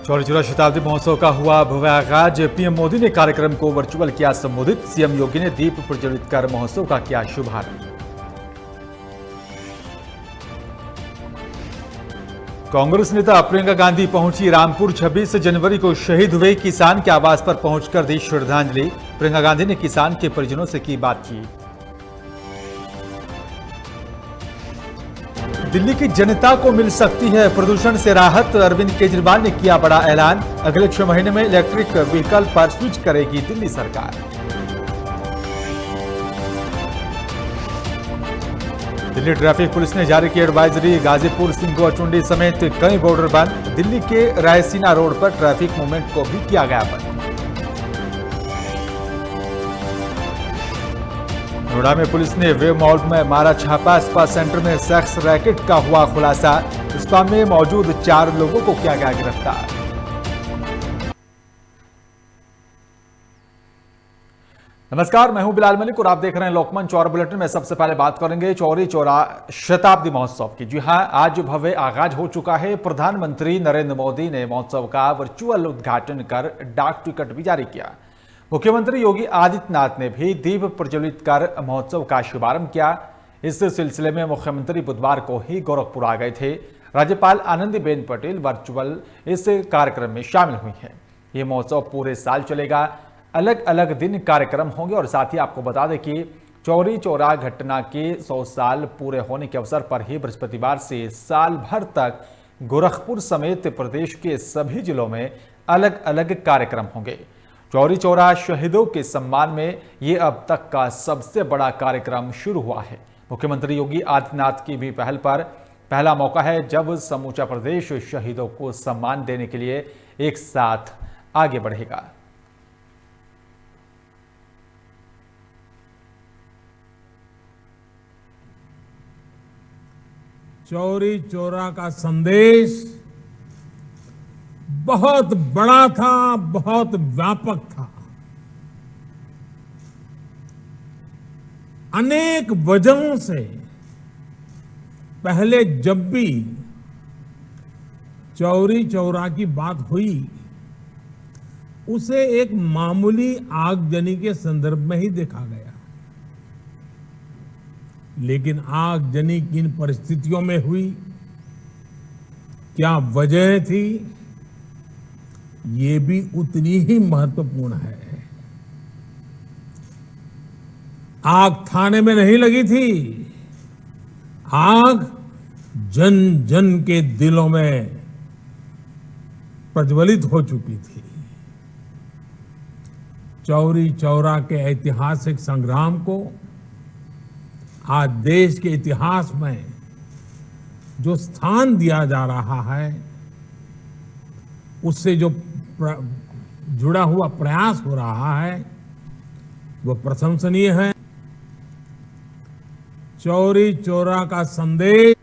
चौरी चौरा शताब्दी महोत्सव का हुआ भव्य आगाज। पीएम मोदी ने कार्यक्रम को वर्चुअल किया संबोधित। सीएम योगी ने दीप प्रज्वलित कर महोत्सव का किया शुभारंभ। कांग्रेस नेता प्रियंका गांधी पहुंची रामपुर। 26 जनवरी को शहीद हुए किसान के आवास पर पहुंचकर दी श्रद्धांजलि। प्रियंका गांधी ने किसान के परिजनों से की बातचीत। दिल्ली की जनता को मिल सकती है प्रदूषण से राहत। अरविंद केजरीवाल ने किया बड़ा ऐलान। अगले 6 महीने में इलेक्ट्रिक व्हीकल पर स्विच करेगी दिल्ली सरकार। दिल्ली ट्रैफिक पुलिस ने जारी की एडवाइजरी। गाजीपुर, सिंगुआ-चुंडी समेत कई बॉर्डर बंद। दिल्ली के रायसीना रोड पर ट्रैफिक मूवमेंट को भी किया गया बंद। नोएडा में पुलिस ने वेव मॉल में मारा छापा। स्पा सेंटर में सेक्स रैकेट का हुआ खुलासा। स्पा में मौजूद 4 लोगों को किया गया गिरफ्तार। नमस्कार, मैं हूं बिलाल मलिक और आप देख रहे हैं लोकमंच। और बुलेटिन में सबसे पहले बात करेंगे चौरी चौरा शताब्दी महोत्सव की। जी हां, आज भव्य आगाज हो चुका है। प्रधानमंत्री नरेंद्र मोदी ने महोत्सव का वर्चुअल उद्घाटन कर डाक टिकट भी जारी किया। मुख्यमंत्री योगी आदित्यनाथ ने भी दीप प्रज्वलित कर महोत्सव का शुभारंभ किया। इस सिलसिले में मुख्यमंत्री बुधवार को ही गोरखपुर आ गए थे। राज्यपाल आनंदीबेन पटेल वर्चुअल इस कार्यक्रम में शामिल हुई हैं। ये महोत्सव पूरे साल चलेगा। अलग अलग दिन कार्यक्रम होंगे। और साथ ही आपको बता दें कि चौरी चौरा घटना के 100 साल पूरे होने के अवसर पर ही बृहस्पतिवार से साल भर तक गोरखपुर समेत प्रदेश के सभी जिलों में अलग अलग कार्यक्रम होंगे। चौरी चौरा शहीदों के सम्मान में ये अब तक का सबसे बड़ा कार्यक्रम शुरू हुआ है। मुख्यमंत्री योगी आदित्यनाथ की भी पहल पर पहला मौका है जब समूचा प्रदेश शहीदों को सम्मान देने के लिए एक साथ आगे बढ़ेगा। चौरी चौरा का संदेश बहुत बड़ा था, बहुत व्यापक था। अनेक वजहों से पहले जब भी चौरी चौरा की बात हुई उसे एक मामूली आगजनी के संदर्भ में ही देखा गया। लेकिन आगजनी किन परिस्थितियों में हुई, क्या वजह थी, ये भी उतनी ही महत्वपूर्ण है। आग थाने में नहीं लगी थी, आग जन जन के दिलों में प्रज्वलित हो चुकी थी। चौरी चौरा के ऐतिहासिक संग्राम को आज देश के इतिहास में जो स्थान दिया जा रहा है, उससे जो जुड़ा हुआ प्रयास हो रहा है, वो प्रशंसनीय है। चौरी चौरा का संदेश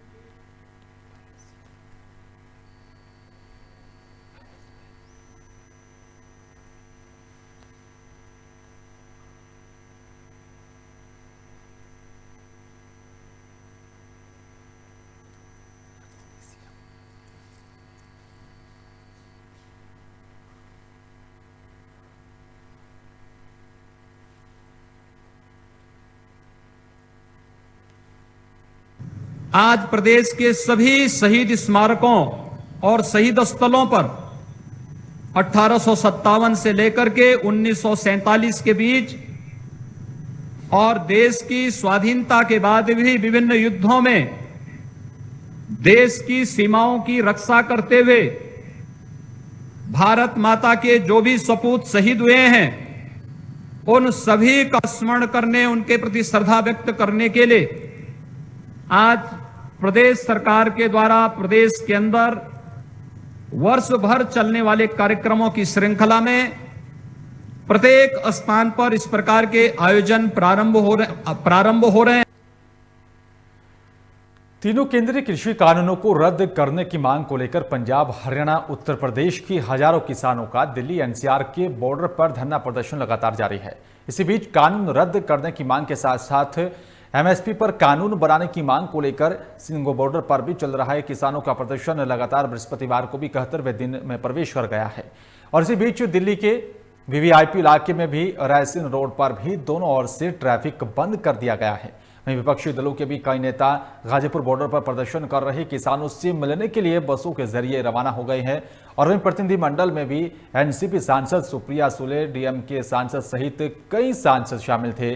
आज प्रदेश के सभी शहीद स्मारकों और शहीद स्थलों पर 1857 से लेकर के 1947 के बीच और देश की स्वाधीनता के बाद भी विभिन्न युद्धों में देश की सीमाओं की रक्षा करते हुए भारत माता के जो भी सपूत शहीद हुए हैं, उन सभी का स्मरण करने, उनके प्रति श्रद्धा व्यक्त करने के लिए आज प्रदेश सरकार के द्वारा प्रदेश के अंदर वर्ष भर चलने वाले कार्यक्रमों की श्रृंखला में प्रत्येक स्थान पर इस प्रकार के आयोजन प्रारंभ हो रहे हैं। तीनों केंद्रीय कृषि कानूनों को रद्द करने की मांग को लेकर पंजाब, हरियाणा, उत्तर प्रदेश की हजारों किसानों का दिल्ली एनसीआर के बॉर्डर पर धरना प्रदर्शन लगातार जारी है। इसी बीच कानून रद्द करने की मांग के साथ साथ एमएसपी पर कानून बनाने की मांग को लेकर सिंगो बॉर्डर पर भी चल रहा है किसानों का प्रदर्शन लगातार बृहस्पतिवार को भी 71वें दिन में प्रवेश कर गया है। और इसी बीच दिल्ली के वीवीआईपी इलाके में भी रायसीन रोड पर भी दोनों ओर से ट्रैफिक बंद कर दिया गया है। वहीं विपक्षी दलों के भी कई नेता गाजीपुर बॉर्डर पर प्रदर्शन कर रहे किसानों से मिलने के लिए बसों के जरिए रवाना हो गए हैं। और वहीं प्रतिनिधिमंडल में भी एनसीपी सांसद सुप्रिया सुले, डीएमके सांसद सहित कई सांसद शामिल थे।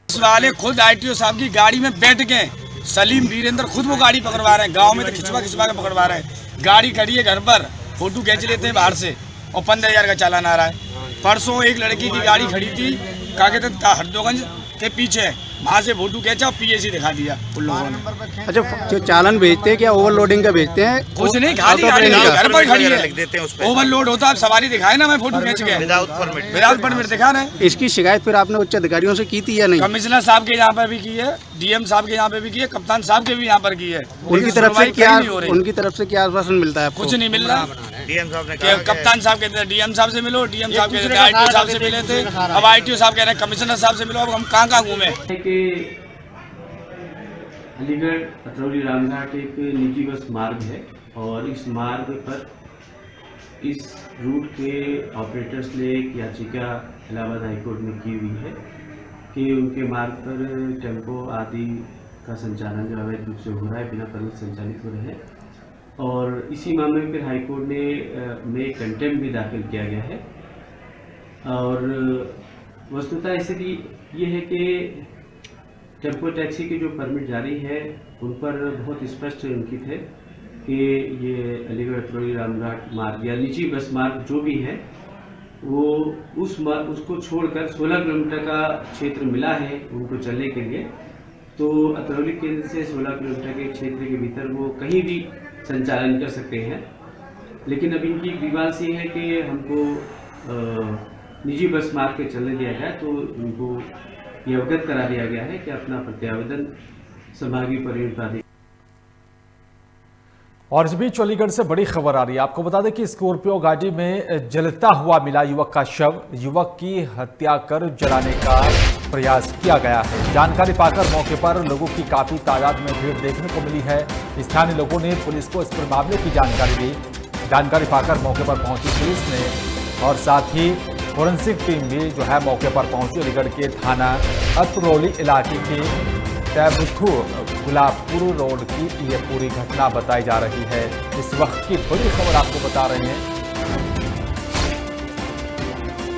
वाले खुद आईटीओ साहब की गाड़ी में बैठ के सलीम वीरेंद्र खुद वो गाड़ी पकड़वा रहे हैं। गांव में तो खिंचवा के पकड़वा रहे हैं। गाड़ी खड़ी है घर पर, फोटो खींच लेते हैं बाहर से और 15,000 का चालान आ रहा है। परसों एक लड़की की गाड़ी खड़ी थी क्या कहते हरदोगंज के पीछे, वहाँ से फोटो खींचा और पीएसी दिखा दिया उन लोगों ने। अच्छा, जो चालान भेजते हैं क्या ओवरलोडिंग का भेजते हैं? कुछ नहीं, खाली गाड़ी घर पर खड़ी है। ओवरलोड होता है, सवारी दिखाए ना, मैं फोटो खींच के विदाउट परमिट दिखा रहे। इसकी शिकायत फिर आपने उच्च अधिकारियों से की थी या नहीं? कमिश्नर साहब के यहाँ पर भी की है, डीएम साहब के यहाँ पे भी की है, कप्तान साहब के भी यहाँ पर की है। उनकी तरफ से क्या आश्वासन मिलता है आपको? कुछ नहीं मिल रहा। डीएम साहब ने कप्तान साहब कहते हैं डीएम साहब से मिलो, डीएम साहब कहते हैं आईटीओ साहब से मिले थे, अब आईटीओ साहब कह रहे हैं कमिश्नर साहब से मिलो। अब हम कहाँ घूमे? अलीगढ़ अतरौली रामघाट एक निजी बस मार्ग है और इस मार्ग पर इस रूट के ऑपरेटर्स ने एक याचिका इलाहाबाद हाईकोर्ट में की हुई है कि उनके मार्ग पर टेम्पो आदि का संचालन जो अवैध रूप से हो रहा है, बिना परमिट संचालित हो रहे हैं। और इसी मामले में फिर हाईकोर्ट में कंटेम्प्ट भी दाखिल किया गया है। और वस्तुतः स्थिति ये है कि टेम्पो टैक्सी के जो परमिट जारी है उन पर बहुत स्पष्ट अंकित है कि ये अलीगढ़ अतरौली रामघाट मार्ग या निजी बस मार्ग जो भी है वो उसको छोड़कर 16 किलोमीटर का क्षेत्र मिला है उनको चलने के लिए। तो अतरौली केंद्र से 16 किलोमीटर के क्षेत्र के भीतर वो कहीं भी संचालन कर सकते हैं। लेकिन अब इनकी ग्रीवांस ये है कि हमको निजी बस मार्ग के चलने दिया गया, तो उनको ये अवगत करा दिया गया है कि अपना प्रत्यावेदन संभागीय परिवहन प्राधिकरण। और इस बीच अलीगढ़ से बड़ी खबर आ रही है। आपको बता दें कि स्कॉर्पियो गाड़ी में जलता हुआ मिला युवक का शव, युवक की हत्या कर जलाने का प्रयास किया गया है। जानकारी पाकर मौके पर लोगों की काफी तादाद में भीड़ देखने को मिली है। स्थानीय लोगों ने पुलिस को इस पर मामले की जानकारी दी। जानकारी पाकर मौके पर पहुंची पुलिस ने और साथ ही फोरेंसिक टीम भी जो है मौके पर पहुंची। अलीगढ़ के थाना अतरौली इलाके के तैबथू गुलाबपुर रोड की ये पूरी घटना बताई जा रही है। इस वक्त की बड़ी खबर आपको बता रहे हैं।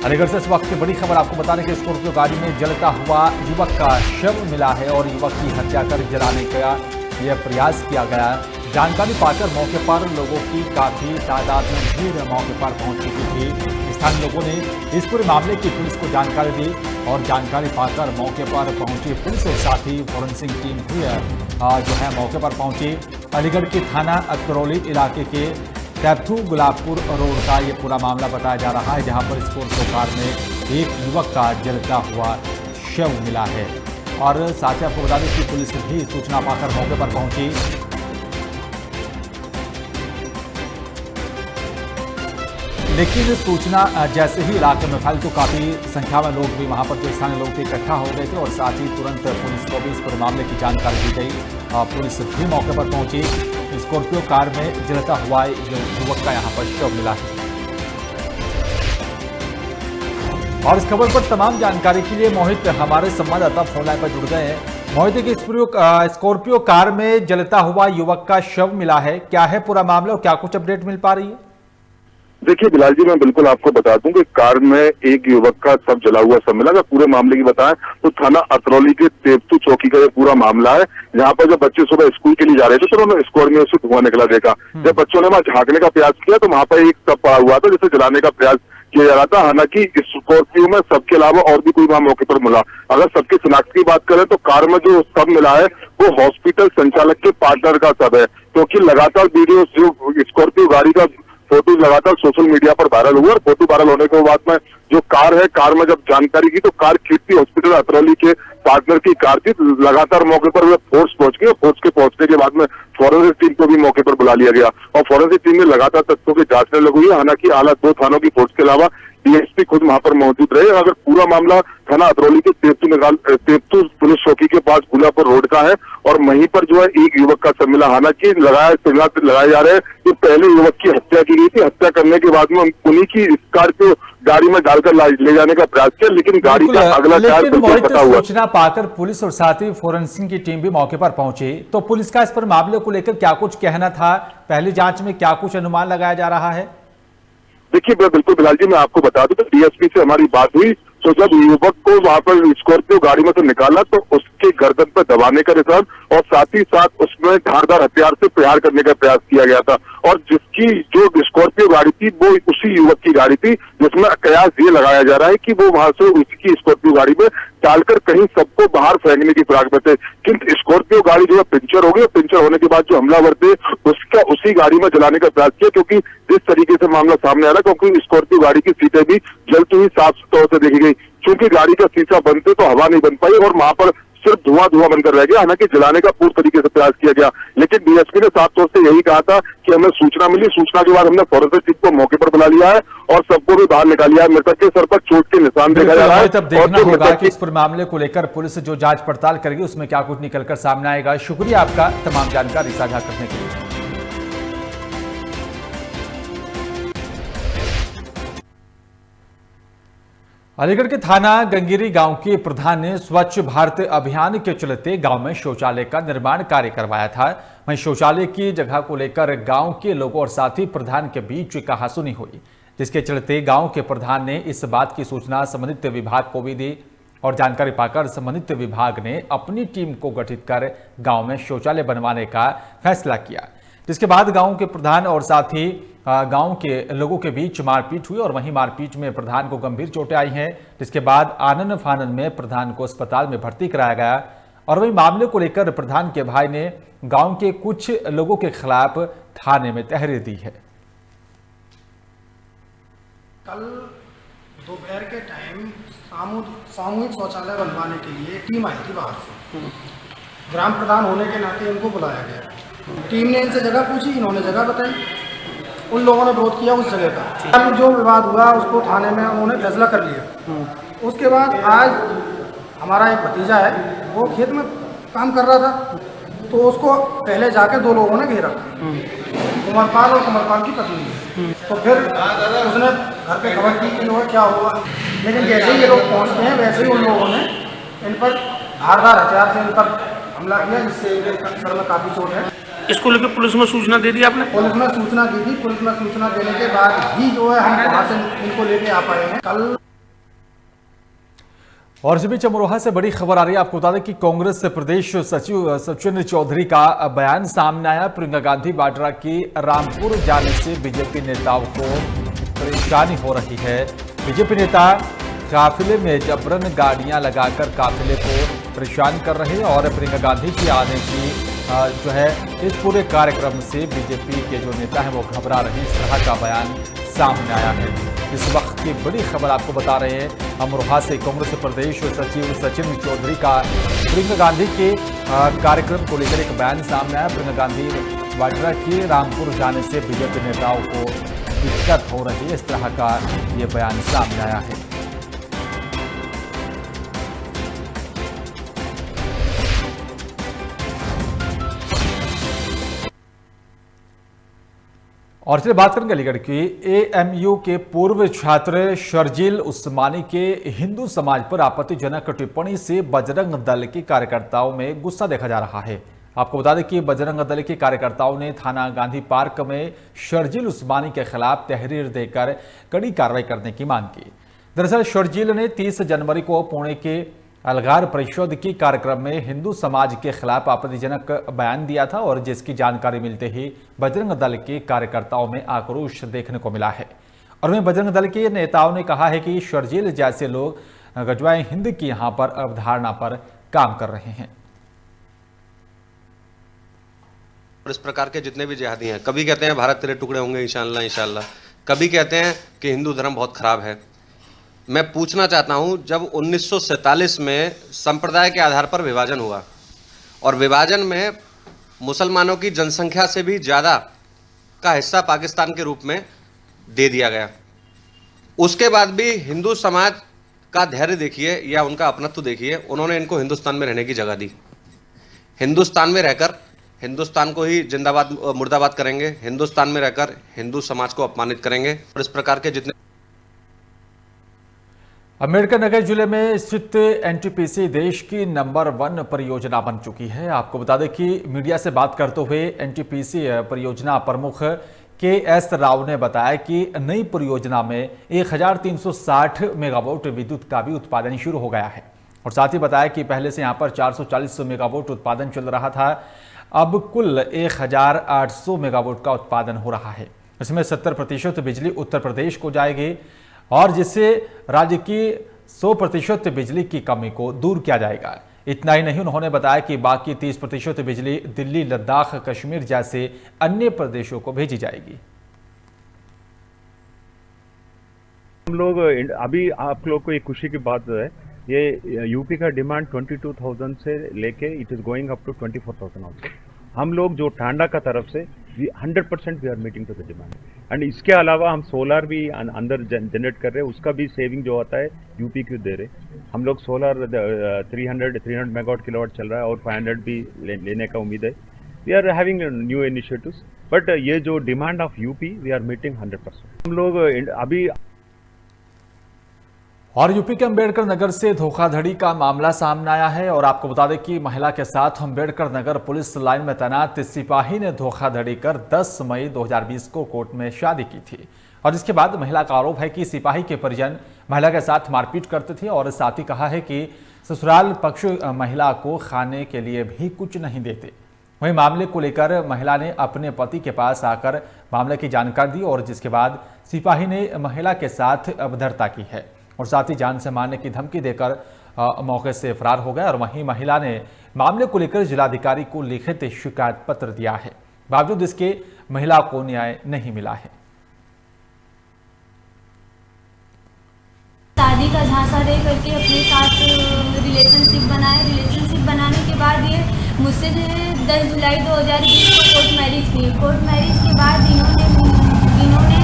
अलीगढ़ से इस वक्त की बड़ी खबर आपको बता रहे हैं कि स्कॉर्पियो गाड़ी में जलता हुआ युवक का शव मिला है और युवक की हत्या कर जलाने का यह प्रयास किया गया। जानकारी पाकर मौके पर लोगों की काफी तादाद में भीड़ मौके पर पहुंच चुकी थी। स्थानीय लोगों ने इस पूरे मामले की पुलिस को जानकारी दी और जानकारी पाकर मौके पर पहुंची पुलिस और साथ ही फोरेंसिक टीम भी जो है मौके पर पहुंची। अलीगढ़ के थाना अतरौली इलाके के तैबथू गुलाबपुर रोड का ये पूरा मामला बताया जा रहा है, जहां पर स्कॉर्पियो कार में एक युवक का जलता हुआ शव मिला है। और साथ ही आपको बता दें कि पुलिस भी सूचना पाकर मौके पर पहुंची। लेकिन सूचना जैसे ही इलाके में फैली तो काफ़ी संख्या में लोग भी वहां पर जो स्थानीय लोग थे इकट्ठा हो गए थे और साथ ही तुरंत पुलिस को भी इस पूरे मामले की जानकारी दी गई। पुलिस भी मौके पर पहुंची। स्कॉर्पियो कार में जलता हुआ युवक का यहां पर शव मिला है। और इस खबर पर तमाम जानकारी के लिए मोहित हमारे संवाददाता फोन लाइन पर जुड़ गए हैं। मोहित, की स्कॉर्पियो कार में जलता हुआ युवक का शव मिला है, क्या है पूरा मामला और क्या कुछ अपडेट मिल पा रही है? देखिए बिलाल जी, मैं बिल्कुल आपको बता दूं कि कार में एक युवक का सब जला हुआ सब मिला। अगर पूरे मामले की बताएं तो थाना अतरौली के तैबथू चौकी का ये पूरा मामला है, जहां पर जब बच्चे सुबह स्कूल के लिए जा रहे थे तो उन्होंने स्कॉर्पियो से धुआं निकला देखा। जब बच्चों ने वहां झांकने का प्रयास किया तो वहां पर एक शव पड़ा हुआ था जिसे जलाने का प्रयास किया जा रहा था। हालांकि इस स्कॉर्पियो में सबके अलावा और भी कोई वहां मौके पर मिला। अगर सबकी शिनाख्त की बात करें तो कार में जो शव मिला है वो हॉस्पिटल संचालक के पार्टनर का शव है, क्योंकि लगातार वीडियो जो स्कॉर्पियो गाड़ी का फोटो लगातार सोशल मीडिया पर वायरल हुआ और फोटो वायरल होने के बाद में जो कार है, कार में जब जानकारी की तो कार कीर्ति हॉस्पिटल अतरौली के पार्टनर की कार थी। लगातार मौके पर वे फोर्स पहुंच गई। फोर्स के पहुंचने के बाद में फॉरेंसिक टीम को भी मौके पर बुला लिया गया और फॉरेंसिक टीम ने लगातार तथ्यों की जांचने लगी है। हालांकि आला 2 थानों की फोर्स के अलावा डीएसपी खुद वहां पर मौजूद रहे। अगर पूरा मामला थाना अतरौली के तेप्तू पुलिस चौकी के पास गुलापुर रोड का है और वहीं पर जो है एक युवक का सब मिला। हालांकि लगाए जा रहे हैं कि पहले युवक की हत्या की गई थी। हत्या करने के बाद में उन्हीं की स्कॉर्पियो गाड़ी में डालकर ले जाने का प्रयास किया, लेकिन गाड़ी का अगला टायर बिल्कुल फटा हुआ। सूचना पाकर पुलिस और साथ ही फोरेंसिक की टीम भी मौके पर पहुंची, तो पुलिस का इस पर मामले को लेकर क्या कुछ कहना था? पहली जांच में क्या कुछ अनुमान लगाया जा रहा है? देखिए बिल्कुल बिलाल जी, मैं आपको बता दूं तो डीएसपी से हमारी बात हुई तो जब युवक को वहां पर स्कॉर्पियो गाड़ी में से निकाला तो उसके गर्दन पर दबाने का निशान और साथ ही साथ उसमें धारदार हथियार से प्रहार करने का प्रयास किया गया था। और जिसकी जो स्कॉर्पियो गाड़ी थी वो उसी युवक की गाड़ी थी, जिसमें कयास ये लगाया जा रहा है कि वो वहां से उसकी स्कॉर्पियो गाड़ी में डालकर कहीं सबको बाहर फेंकने की फिराक में थे। किंतु स्कॉर्पियो गाड़ी जो है पंचर हो गई। पंचर होने के बाद जो हमलावर थे उसका उसी गाड़ी में जलाने का प्रयास किया, क्योंकि जिस तरीके से मामला सामने आ रहा, क्योंकि स्कॉर्पियो गाड़ी की सीटें भी जलती हुई साफ तौर से देखी गई। चूंकि गाड़ी का शीशा बंद थे तो हवा नहीं बन पाई और वहां पर सिर्फ धुआं बनकर रह गया। हालांकि जलाने का पूर्ण तरीके से प्रयास किया गया, लेकिन डीएसपी ने साफ तौर से यही कहा था कि हमें सूचना मिली। सूचना के बाद हमने फॉरेंसिक टीम को मौके पर बुला लिया है और सबको भी बाहर निकाल लिया है। मृतक के सर पर चोट के निशान देखा जा रहा है। तब देखना होगा कि इस पर मामले को लेकर पुलिस जो जांच पड़ताल करेगी उसमें क्या कुछ निकलकर सामने आएगा। शुक्रिया आपका तमाम जानकारी साझा करने के लिए। अलीगढ़ के थाना गंगेरी गांव के प्रधान ने स्वच्छ भारत अभियान के चलते गांव में शौचालय का निर्माण कार्य करवाया था। वहीं शौचालय की जगह को लेकर गांव के लोगों और साथी प्रधान के बीच कहासुनी हुई, जिसके चलते गांव के प्रधान ने इस बात की सूचना संबंधित विभाग को भी दी और जानकारी पाकर संबंधित विभाग ने अपनी टीम को गठित कर गांव में शौचालय बनवाने का फैसला किया। जिसके बाद गांव के प्रधान और साथ ही गांव के लोगों के बीच मारपीट हुई और वहीं मारपीट में प्रधान को गंभीर चोटें आई हैं। जिसके बाद आनन फानन में प्रधान को अस्पताल में भर्ती कराया गया और वहीं मामले को लेकर प्रधान के भाई ने गांव के कुछ लोगों के खिलाफ थाने में तहरीर दी है। कल दोपहर के टाइम सामूहिक शौचालय बनवाने के लिए टीम आई थी बाहर से। ग्राम प्रधान होने के नाते इनको बुलाया गया। टीम ने इनसे जगह पूछी, इन्होंने जगह बताई। उन लोगों ने विरोध किया उस जगह पर। अब जो विवाद हुआ उसको थाने में उन्होंने फैसला कर लिया। उसके बाद आज हमारा एक भतीजा है, वो खेत में काम कर रहा था, तो उसको पहले जाके 2 लोगों ने घेरा, कुमारपाल और कुमारपाल की पत्नी। तो फिर उसने घर पे खबर की कि लोग क्या हुआ, लेकिन जैसे ही ये लोग पहुंचते हैं वैसे ही उन लोगों ने इन पर धारदार हथियार से इन पर हमला किया, जिससे इनके सर में काफ़ी चोट है। इसको लेकर पुलिस में सूचना दे दी आपने? पुलिस में सूचना दी थी। पुलिस में सूचना देने के बाद ही जो है हम वहाँ से इनको लेके आ पाए हैं कल। और इस बीच अमरोहा से बड़ी खबर आ रही है। आपको बता दें कि कांग्रेस प्रदेश सचिव सचिन चौधरी का बयान सामने आया। प्रियंका गांधी वाड्रा की रामपुर जाने से बीजेपी नेताओं को परेशानी हो रही है। बीजेपी नेता काफिले में जबरन गाड़ियां लगाकर काफिले को परेशान कर रहे हैं और प्रियंका गांधी की आने की जो है इस पूरे कार्यक्रम से बीजेपी के जो नेता हैं वो घबरा रहे। इस तरह का बयान सामने आया है। इस वक्त की बड़ी खबर आपको बता रहे हैं अमरोहा से। कांग्रेस प्रदेश सचिव सचिन चौधरी का प्रियंका गांधी के कार्यक्रम को लेकर एक बयान सामने आया। प्रियंका गांधी वाड्रा के रामपुर जाने से बीजेपी नेताओं को दिक्कत हो रही है, इस तरह का ये बयान सामने आया है। और चलिए बात करेंगे अलीगढ़ की। एएमयू के पूर्व छात्र शर्जील उस्मानी के हिंदू समाज पर आपत्तिजनक टिप्पणी से बजरंग दल के कार्यकर्ताओं में गुस्सा देखा जा रहा है। आपको बता दें कि बजरंग दल के कार्यकर्ताओं ने थाना गांधी पार्क में शर्जील उस्मानी के खिलाफ तहरीर देकर कड़ी कार्रवाई करने की मांग की। दरअसल शर्जील ने 30 जनवरी को पुणे के अलगार परिषद के कार्यक्रम में हिंदू समाज के खिलाफ आपत्तिजनक बयान दिया था और जिसकी जानकारी मिलते ही बजरंग दल के कार्यकर्ताओं में आक्रोश देखने को मिला है। और वहीं बजरंग दल के नेताओं ने कहा है कि शर्जील जैसे लोग गजवाए हिंद की यहां पर अवधारणा पर काम कर रहे हैं। और इस प्रकार के जितने भी जिहादी हैं, कभी कहते हैं भारत तेरे टुकड़े होंगे इंशाअल्लाह इंशाअल्लाह, कभी कहते हैं कि हिंदू धर्म बहुत खराब है। मैं पूछना चाहता हूं, जब 1947 में संप्रदाय के आधार पर विभाजन हुआ और विभाजन में मुसलमानों की जनसंख्या से भी ज़्यादा का हिस्सा पाकिस्तान के रूप में दे दिया गया, उसके बाद भी हिंदू समाज का धैर्य देखिए या उनका अपनत्व देखिए, उन्होंने इनको हिंदुस्तान में रहने की जगह दी। हिंदुस्तान में रहकर हिंदुस्तान को ही जिंदाबाद मुर्दाबाद करेंगे, हिंदुस्तान में रहकर हिंदू समाज को अपमानित करेंगे और इस प्रकार के जितने अम्बेडकर नगर जिले में स्थित एनटीपीसी देश की नंबर 1 परियोजना बन चुकी है। आपको बता दें कि मीडिया से बात करते हुए एनटीपीसी परियोजना प्रमुख के.एस. राव ने बताया कि नई परियोजना में 1360 मेगावाट विद्युत का भी उत्पादन शुरू हो गया है और साथ ही बताया कि पहले से यहां पर 440 मेगावाट उत्पादन चल रहा था, अब कुल 1800 मेगावाट का उत्पादन हो रहा है। इसमें 70% बिजली उत्तर प्रदेश को जाएगी और जिससे राज्य की 100% बिजली की कमी को दूर किया जाएगा। इतना ही नहीं, उन्होंने बताया कि बाकी 30% बिजली दिल्ली, लद्दाख, कश्मीर जैसे अन्य प्रदेशों को भेजी जाएगी। हम लोग अभी आप लोग को एक खुशी की बात है, ये यूपी का डिमांड 22,000 से लेके it is going up to 24,000 also. हम लोग जो टांडा का तरफ से 100% we are meeting to the demand and इसके अलावा हम सोलर भी अंदर जनरेट कर रहे हैं, उसका भी सेविंग जो होता है यूपी को दे रहे। हम लोग सोलर 300 मेगावाट किलोवाट चल रहा है और 500 भी लेने का उम्मीद है। We are having new initiatives, but ये जो demand of UP we are meeting 100%। हम लोग अभी और यूपी के अम्बेडकर नगर से धोखाधड़ी का मामला सामने आया है और आपको बता दें कि महिला के साथ अम्बेडकर नगर पुलिस लाइन में तैनात सिपाही ने धोखाधड़ी कर 10 मई 2020 को कोर्ट में शादी की थी और इसके बाद महिला का आरोप है कि सिपाही के परिजन महिला के साथ मारपीट करते थे और साथ ही कहा है कि ससुराल पक्ष महिला को खाने के लिए भी कुछ नहीं देते। वहीं मामले को लेकर महिला ने अपने पति के पास आकर मामले की जानकारी दी और जिसके बाद सिपाही ने महिला के साथ अभद्रता की है और साथ ही जान से मारने की धमकी देकर मौके से फरार हो गया। और वहीं महिला ने मामले को लेकर जिलाधिकारी को लिखित शिकायत पत्र दिया है, बावजूद इसके महिला को न्याय नहीं मिला है। शादी का झांसा दे करके अपने साथ रिलेशनशिप बनाने के बाद ये मुझसे 10 जुलाई 2020 को कोर्ट मैरिज की। कोर्ट मैरिज के बाद इन्होंने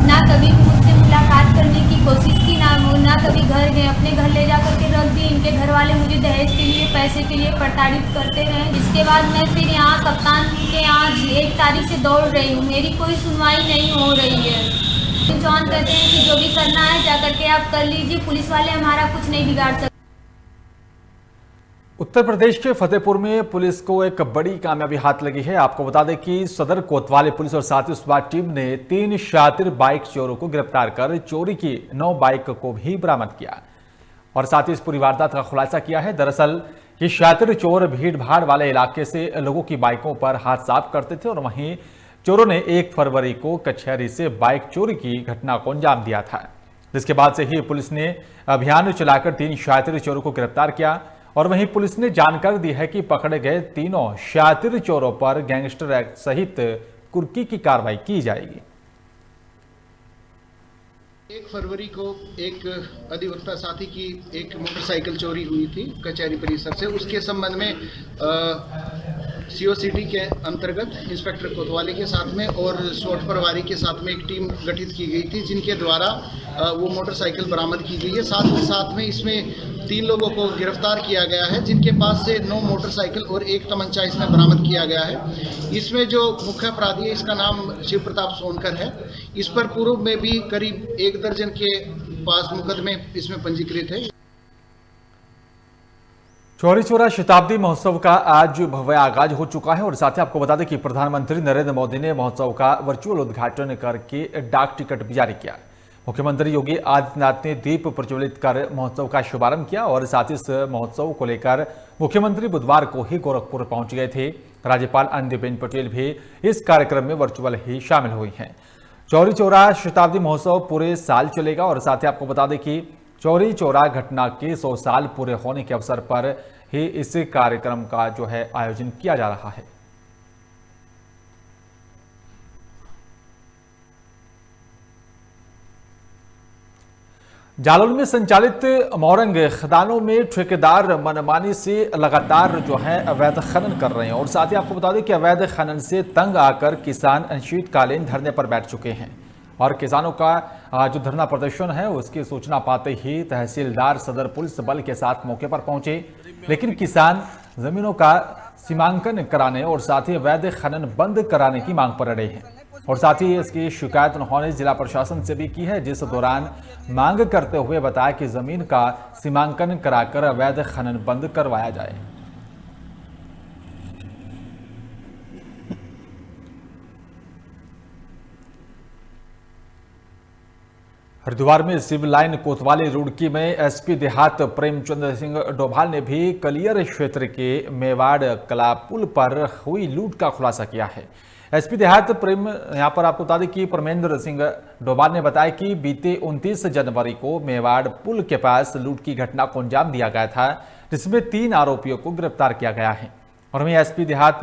ना कभी मुझसे मुलाकात करने की कोशिश की, ना कभी घर गए, अपने घर ले जा करके रख दिए। इनके घर वाले मुझे दहेज के लिए, पैसे के लिए प्रताड़ित करते रहे। इसके बाद मैं फिर यहाँ कप्तान के यहाँ 1 तारीख से दौड़ रही हूँ, मेरी कोई सुनवाई नहीं हो रही है। जॉन कहते हैं कि जो भी करना है जा करके आप कर लीजिए, पुलिस वाले हमारा कुछ नहीं बिगाड़ सकते। उत्तर प्रदेश के फतेहपुर में पुलिस को एक बड़ी कामयाबी हाथ लगी है। आपको बता दें कि सदर कोतवाली पुलिस और साथ ही स्वाट टीम ने 3 शातिर बाइक चोरों को गिरफ्तार कर चोरी की 9 बाइक को भी बरामद किया और साथ ही इस पूरी वारदात का खुलासा किया है। दरअसल ये शातिर चोर भीड़ भाड़ वाले इलाके से लोगों की बाइकों पर हाथ साफ करते थे और वहीं चोरों ने 1 फरवरी को कचहरी से बाइक चोरी की घटना को अंजाम दिया था, जिसके बाद से ही पुलिस ने अभियान चलाकर 3 शातिर चोरों को गिरफ्तार किया और वहीं पुलिस ने जानकारी दी है कि पकड़े गए तीनों शातिर चोरों पर गैंगस्टर एक्ट सहित कुर्की की कार्रवाई की जाएगी। 1 फरवरी को एक अधिवक्ता साथी की एक मोटरसाइकिल चोरी हुई थी कचहरी परिसर से। उसके संबंध में सीओसीडी के अंतर्गत इंस्पेक्टर कोतवाली के साथ में और सोट प्रभारी के साथ में एक टीम गठित की गई थी, जिनके द्वारा वो मोटरसाइकिल बरामद की गई है। साथ ही साथ में इसमें 3 लोगों को गिरफ्तार किया गया है, जिनके पास से 9 मोटरसाइकिल और 1 तमंचा इसमें बरामद किया गया है। इसमें जो मुख्य अपराधी है, इसका नाम शिव प्रताप सोनकर है। इस पर पूर्व में भी करीब 1 दर्जन के पास मुकदमे इसमें पंजीकृत है। चौरी चौरा शताब्दी महोत्सव का आज भव्य आगाज हो चुका है और साथ ही आपको बता दें कि प्रधानमंत्री नरेंद्र मोदी ने महोत्सव का वर्चुअल उद्घाटन करके डाक टिकट भी जारी किया। मुख्यमंत्री योगी आदित्यनाथ ने दीप प्रज्वलित कर महोत्सव का शुभारंभ किया और साथ ही इस महोत्सव को लेकर मुख्यमंत्री बुधवार को ही गोरखपुर पहुंच गए थे। राज्यपाल आनंदीबेन पटेल भी इस कार्यक्रम में वर्चुअल ही शामिल हुई हैं। चौरी चौरा शताब्दी महोत्सव पूरे साल चलेगा और साथ ही आपको बता दें कि चौरी चौरा घटना के 100 साल पूरे होने के अवसर पर ही इस कार्यक्रम का जो है आयोजन किया जा रहा है। जालौन में संचालित मोरंग खदानों में ठेकेदार मनमानी से लगातार जो है अवैध खनन कर रहे हैं और साथ ही आपको बता दें कि अवैध खनन से तंग आकर किसान अनिश्चितकालीन धरने पर बैठ चुके हैं और किसानों का जो धरना प्रदर्शन है उसकी सूचना पाते ही तहसीलदार सदर पुलिस बल के साथ मौके पर पहुंचे, लेकिन किसान जमीनों का सीमांकन कराने और साथ ही अवैध खनन बंद कराने की मांग पर अड़े हैं और साथ ही इसकी शिकायत उन्होंने जिला प्रशासन से भी की है, जिस दौरान मांग करते हुए बताया कि जमीन का सीमांकन कराकर अवैध खनन बंद करवाया जाए। हरिद्वार में सिविल लाइन कोतवाली रुड़की में एसपी देहात प्रेमचंद सिंह डोभाल ने भी कलियर क्षेत्र के मेवाड़ कला पुल पर हुई लूट का खुलासा किया है। एसपी देहात प्रेम यहां पर आपको बता दें कि परमेंद्र सिंह डोभाल ने बताया कि बीते 29 जनवरी को मेवाड़ पुल के पास लूट की घटना को अंजाम दिया गया था, जिसमें 3 आरोपियों को गिरफ्तार किया गया है। और वहीं एसपी देहात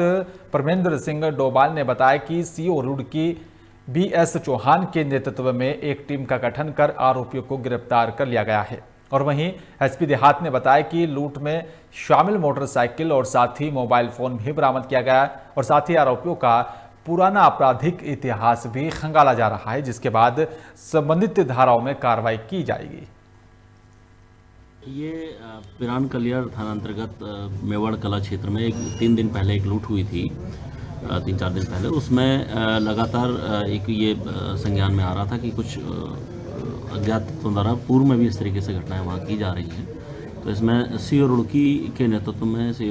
परमेंद्र सिंह डोभाल ने बताया कि सीओ रुड़की BS चौहान के नेतृत्व में एक टीम का गठन कर आरोपियों को गिरफ्तार कर लिया गया है। और वहीं एसपी देहात ने बताया कि लूट में शामिल मोटरसाइकिल और साथ ही मोबाइल फोन भी बरामद किया गया और साथ ही आरोपियों का पुराना आपराधिक इतिहास भी खंगाला जा रहा है, जिसके बाद संबंधित धाराओं में कार्रवाई की जाएगी। ये पिरान कलियर थाना अंतर्गत मेवाड़ कला क्षेत्र में 3 दिन पहले एक लूट हुई थी, 3-4 दिन पहले। उसमें लगातार एक ये संज्ञान में आ रहा था कि कुछ अज्ञात तत्वों द्वारा पूर्व में भी इस तरीके से घटनाएं वहाँ की जा रही हैं। तो इसमें सीओ रुड़की के नेतृत्व में